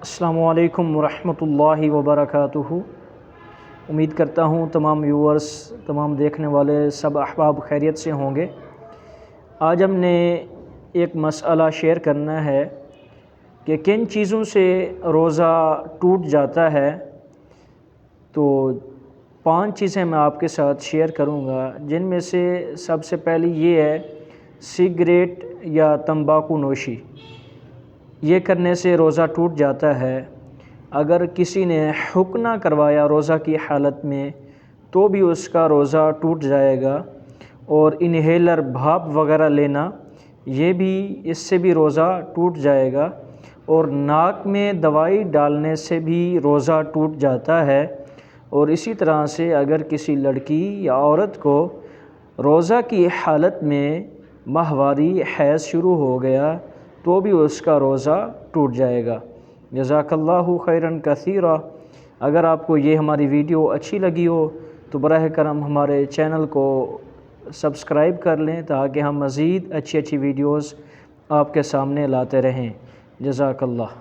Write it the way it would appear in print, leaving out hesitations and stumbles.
السلام علیکم ورحمۃ اللہ وبرکاتہ۔ امید کرتا ہوں تمام ویورز، تمام دیکھنے والے سب احباب خیریت سے ہوں گے۔ آج ہم نے ایک مسئلہ شیئر کرنا ہے کہ کن چیزوں سے روزہ ٹوٹ جاتا ہے۔ تو 5 چیزیں میں آپ کے ساتھ شیئر کروں گا، جن میں سے سب سے پہلی یہ ہے سگریٹ یا تمباکو نوشی۔ یہ کرنے سے روزہ ٹوٹ جاتا ہے۔ اگر کسی نے حک نہ کروایا روزہ کی حالت میں تو بھی اس کا روزہ ٹوٹ جائے گا، اور انہیلر بھاپ وغیرہ لینا، یہ بھی اس سے بھی روزہ ٹوٹ جائے گا، اور ناک میں دوائی ڈالنے سے بھی روزہ ٹوٹ جاتا ہے۔ اور اسی طرح سے اگر کسی لڑکی یا عورت کو روزہ کی حالت میں ماہواری حیض شروع ہو گیا تو بھی اس کا روزہ ٹوٹ جائے گا۔ جزاک اللہ خیراً کثیرا۔ اگر آپ کو یہ ہماری ویڈیو اچھی لگی ہو تو براہ کرم ہمارے چینل کو سبسکرائب کر لیں، تاکہ ہم مزید اچھی ویڈیوز آپ کے سامنے لاتے رہیں۔ جزاک اللہ۔